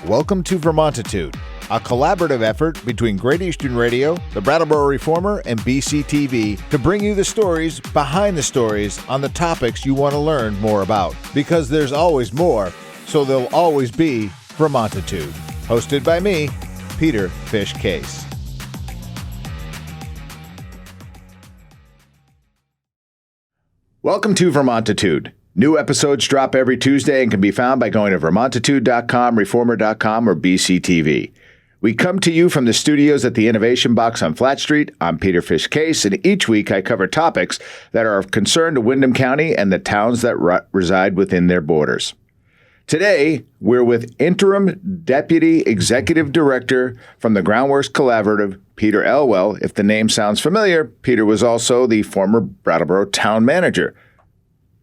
Welcome to Vermontitude, a collaborative effort between Great Eastern Radio, the Brattleboro Reformer, and BCTV to bring you the stories behind the stories on the topics you want to learn more about. Because there's always more, so there'll always be Vermontitude. Hosted by me, Peter Fish Case. Welcome to Vermontitude. New episodes drop every Tuesday and can be found by going to vermontitude.com, reformer.com, or BCTV. We come to you from the studios at the Innovation Box on Flat Street. I'm Peter Fish Case, and each week I cover topics that are of concern to Windham County and the towns that reside within their borders. Today, we're with Interim Deputy Executive Director from the Groundworks Collaborative, Peter Elwell. If the name sounds familiar, Peter was also the former Brattleboro Town Manager.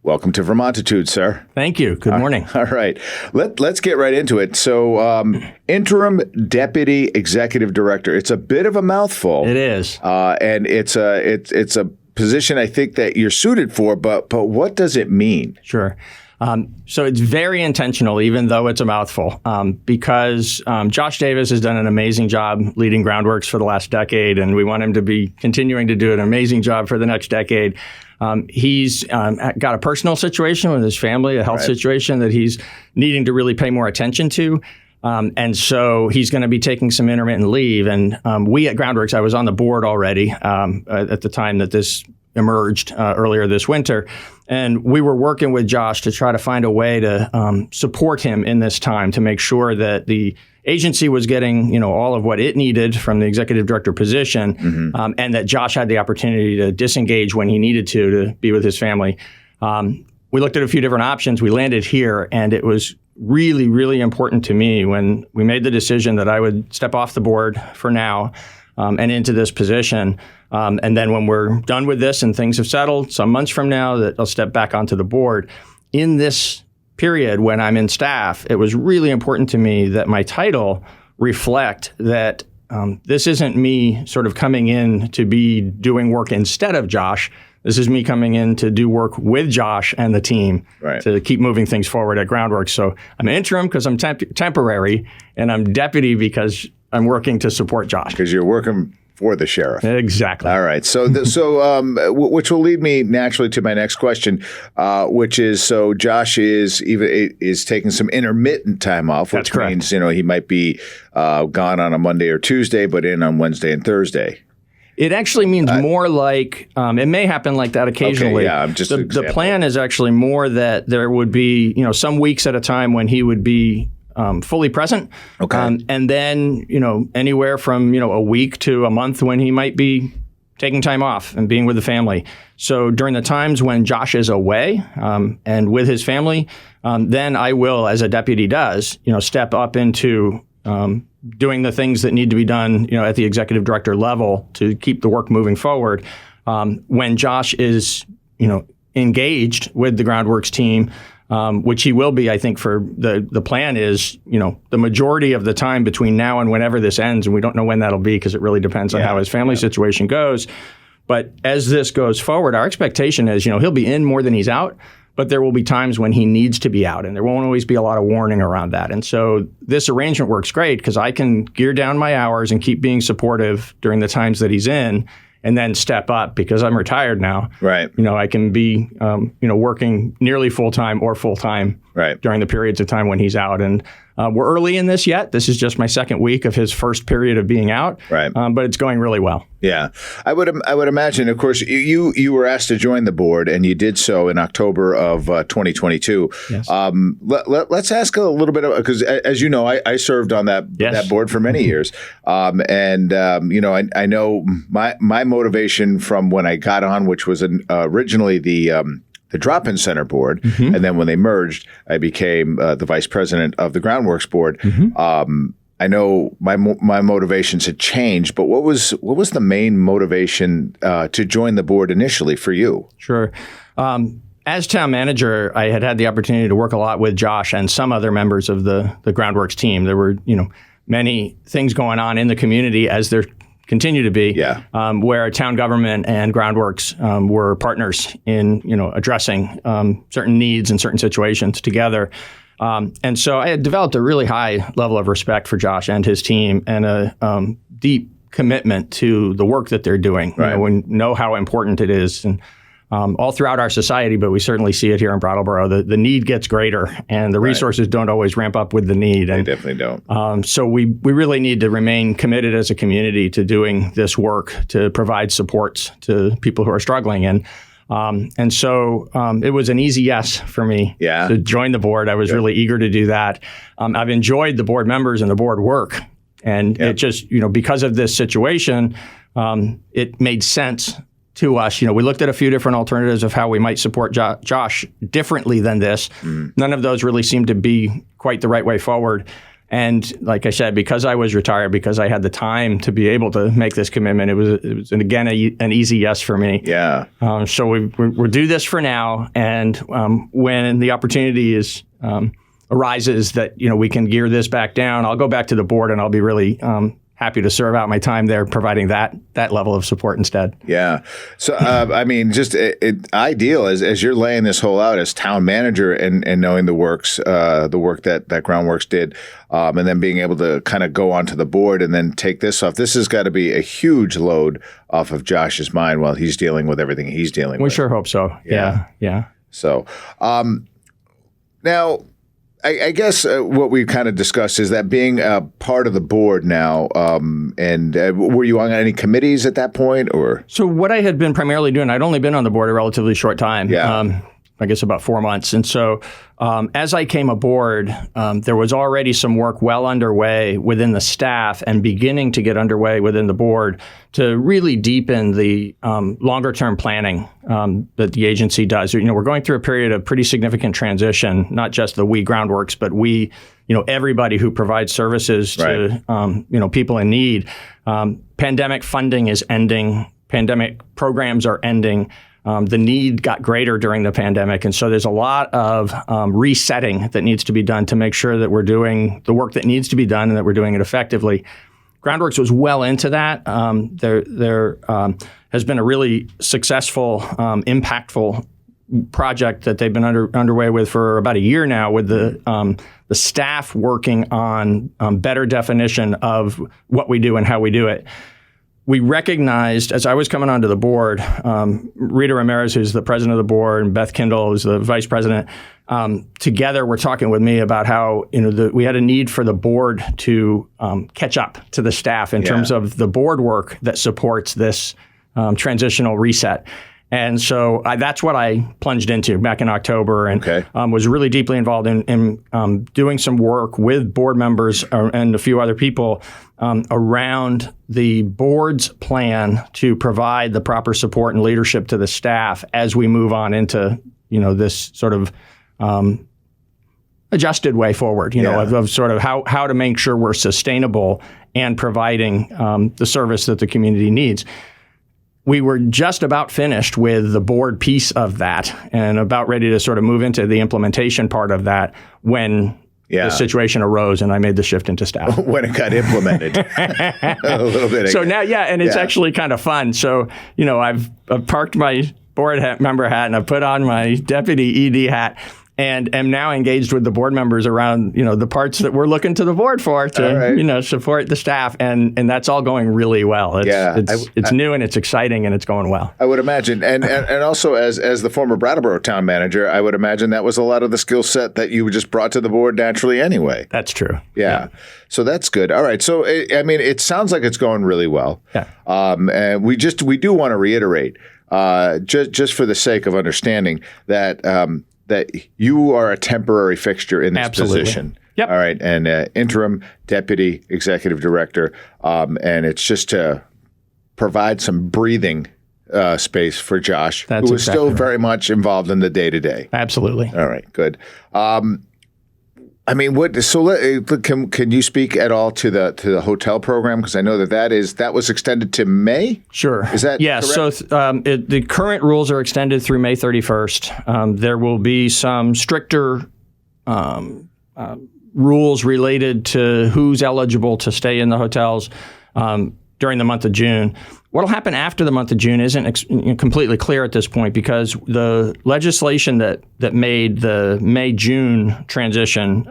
Welcome to Vermontitude, sir. Thank you. Good morning. All right. Let's get right into it. So, Interim Deputy Executive Director. It's a bit of a mouthful. It is. And it's a position I think that you're suited for, but what does it mean? Sure. So it's very intentional, even though it's a mouthful, because Josh Davis has done an amazing job leading Groundworks for the last decade, and we want him to be continuing to do an amazing job for the next decade. He's got a personal situation with his family, a health situation that he's needing to really pay more attention to. And so he's going to be taking some intermittent leave. And we at Groundworks, I was on the board already at the time that this emerged earlier this winter. And we were working with Josh to try to find a way to support him in this time to make sure that the agency was getting, all of what it needed from the executive director position, and that Josh had the opportunity to disengage when he needed to be with his family. We looked at a few different options. We landed here, and it was really, really important to me when we made the decision that I would step off the board for now and into this position. And then when we're done with this and things have settled, some months from now, that I'll step back onto the board. In this period when I'm in staff, it was really important to me that my title reflect that this isn't me sort of coming in to be doing work instead of Josh. This is me coming in to do work with Josh and the team to keep moving things forward at Groundworks. So I'm interim because I'm temporary, and I'm deputy because I'm working to support Josh. Because you're working for the sheriff. Exactly. All right. So, which will lead me naturally to my next question, which is, so Josh is taking some intermittent time off, which means, he might be gone on a Monday or Tuesday, but in on Wednesday and Thursday. It actually means more like, it may happen like that occasionally. Okay, yeah, I'm just the plan is actually more that there would be, some weeks at a time when he would be fully present. Okay. And then, anywhere from, a week to a month when he might be taking time off and being with the family. So during the times when Josh is away and with his family, then I will, as a deputy does, step up into doing the things that need to be done, at the executive director level to keep the work moving forward. When Josh is, engaged with the Groundworks team, which he will be, I think, for the plan is, the majority of the time between now and whenever this ends, and we don't know when that'll be because it really depends on how his family situation goes. But as this goes forward, our expectation is, he'll be in more than he's out, but there will be times when he needs to be out, and there won't always be a lot of warning around that. And so this arrangement works great because I can gear down my hours and keep being supportive during the times that he's in, and then step up because I'm retired now. Right. I can be, working nearly full-time or full-time during the periods of time when he's out. And we're early in this yet. This is just my second week of his first period of being out. Right. But it's going really well. Yeah. I would imagine, of course, you were asked to join the board, and you did so in October of 2022. Yes. Let's ask a little bit about, because as you know, I served on that board for many years. I know my motivation from when I got on, which was originally the drop-in center board, and then when they merged, I became the vice president of the Groundworks board. I know my motivations had changed, but what was the main motivation to join the board initially for you? Sure. As town manager, I had the opportunity to work a lot with Josh and some other members of the Groundworks team. There were, many things going on in the community, as there continue to be, where town government and Groundworks were partners in, addressing certain needs and certain situations together. And so I had developed a really high level of respect for Josh and his team, and a deep commitment to the work that they're doing. Right. We know how important it is, and all throughout our society, but we certainly see it here in Brattleboro. The need gets greater, and the resources don't always ramp up with the need. They definitely don't. So we really need to remain committed as a community to doing this work to provide supports to people who are struggling. And so it was an easy yes for me to join the board. I was really eager to do that. I've enjoyed the board members and the board work. And it just, because of this situation, it made sense to us. We looked at a few different alternatives of how we might support Josh differently than this. None of those really seemed to be quite the right way forward. And like I said, because I was retired, because I had the time to be able to make this commitment, it was again, an easy yes for me. Yeah. So we'll do this for now. And when the opportunity arises that, we can gear this back down, I'll go back to the board, and I'll be really happy to serve out my time there, providing that level of support instead. Yeah. So, just ideal as you're laying this whole out as town manager and knowing the work that Groundworks did, and then being able to kind of go onto the board and then take this off. This has got to be a huge load off of Josh's mind while he's dealing with everything he's dealing with. We sure hope so. Yeah. So, now, I guess what we've kind of discussed is that being a part of the board now, and were you on any committees at that point, or? So what I had been primarily doing, I'd only been on the board a relatively short time. I guess about 4 months. And so as I came aboard, there was already some work well underway within the staff and beginning to get underway within the board to really deepen the longer term planning that the agency does. We're going through a period of pretty significant transition, not just the Groundworks, but everybody who provides services to people in need. Pandemic funding is ending. Pandemic programs are ending. The need got greater during the pandemic. And so there's a lot of resetting that needs to be done to make sure that we're doing the work that needs to be done and that we're doing it effectively. Groundworks was well into that. There has been a really successful, impactful project that they've been underway with for about a year now, with the staff working on better definition of what we do and how we do it. We recognized, as I was coming onto the board, Rita Ramirez, who's the president of the board, and Beth Kindle, who's the vice president, together were talking with me about how we had a need for the board to catch up to the staff in terms of the board work that supports this transitional reset. And so that's what I plunged into back in October, and was really deeply involved in doing some work with board members and a few other people around the board's plan to provide the proper support and leadership to the staff as we move on into this sort of adjusted way forward, of sort of how to make sure we're sustainable and providing the service that the community needs. We were just about finished with the board piece of that and about ready to sort of move into the implementation part of that when the situation arose and I made the shift into staff. When it got implemented. A little bit. So now, and it's actually kind of fun. So, I've parked my board member hat and I've put on my deputy ED hat, and am now engaged with the board members around, the parts that we're looking to the board for to, support the staff. And that's all going really well. It's new and it's exciting and it's going well. I would imagine. And also as the former Brattleboro town manager, I would imagine that was a lot of the skill set that you just brought to the board naturally anyway. That's true. Yeah. So that's good. All right. So, it sounds like it's going really well. Yeah. And we do want to reiterate, just for the sake of understanding that you are a temporary fixture in this position. Yep. All right. And interim deputy executive director. And it's just to provide some breathing space for Josh, who is still very much involved in the day-to-day. Absolutely. All right. Good. Can you speak at all to the hotel program? Because I know that was extended to May. Sure. Is that correct? So the current rules are extended through May 31st. There will be some stricter rules related to who's eligible to stay in the hotels. during the month of June. What will happen after the month of June isn't completely clear at this point, because the legislation that made the May-June transition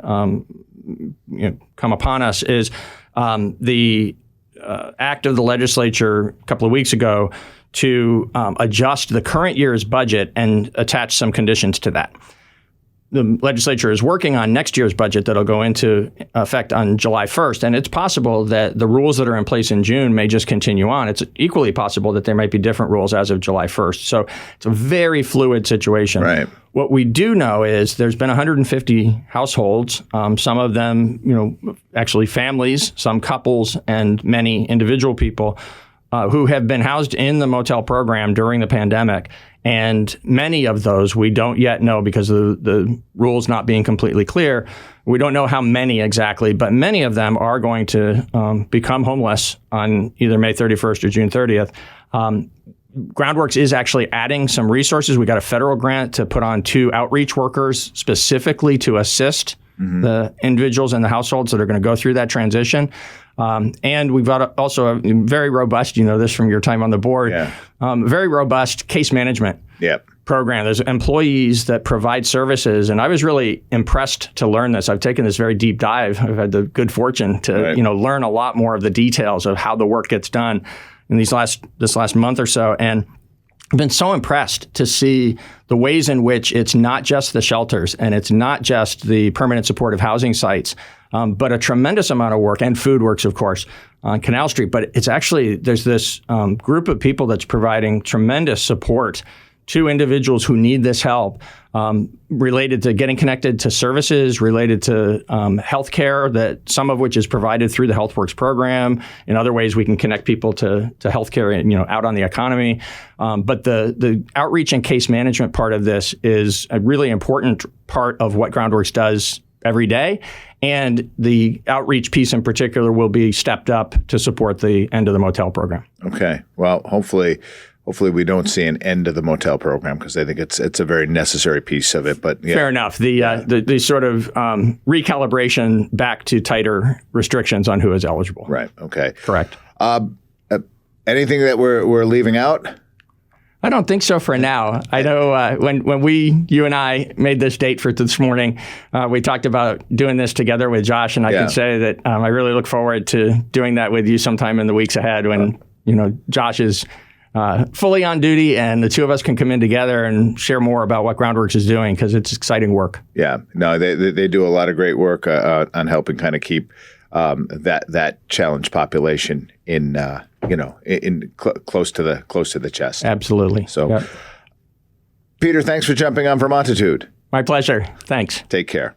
come upon us is the act of the legislature a couple of weeks ago to adjust the current year's budget and attach some conditions to that. The legislature is working on next year's budget that'll go into effect on July 1st. And it's possible that the rules that are in place in June may just continue on. It's equally possible that there might be different rules as of July 1st. So it's a very fluid situation. Right. What we do know is there's been 150 households, some of them, actually families, some couples, and many individual people who have been housed in the motel program during the pandemic. And many of those we don't yet know, because of the rules not being completely clear. We don't know how many exactly, but many of them are going to become homeless on either May 31st or June 30th. Groundworks is actually adding some resources. We got a federal grant to put on 2 outreach workers specifically to assist the individuals and the households that are going to go through that transition. And we've got also a very robust, this from your time on the board, very robust case management program. There's employees that provide services. And I was really impressed to learn this. I've taken this very deep dive. I've had the good fortune to, learn a lot more of the details of how the work gets done in this last month or so. And I've been so impressed to see the ways in which it's not just the shelters and it's not just the permanent supportive housing sites, but a tremendous amount of work, and food works, of course, on Canal Street. But it's actually, there's this group of people that's providing tremendous support to individuals who need this help, related to getting connected to services, related to health care, that some of which is provided through the HealthWorks program. In other ways, we can connect people to health care, out on the economy. But the outreach and case management part of this is a really important part of what Groundworks does every day. And the outreach piece in particular will be stepped up to support the end of the motel program. Okay. Well, hopefully we don't see an end to the motel program, because I think it's a very necessary piece of it. But fair enough. The sort of recalibration back to tighter restrictions on who is eligible. Right. Okay. Correct. Anything that we're leaving out? I don't think so for now. I know when you and I made this date for this morning, we talked about doing this together with Josh, and I can say that I really look forward to doing that with you sometime in the weeks ahead when Josh is fully on duty, and the two of us can come in together and share more about what Groundworks is doing, because it's exciting work. Yeah, no, they do a lot of great work on helping kind of keep that challenged population in close to the chest. Absolutely. So, Peter, thanks for jumping on Vermontitude. My pleasure. Thanks. Take care.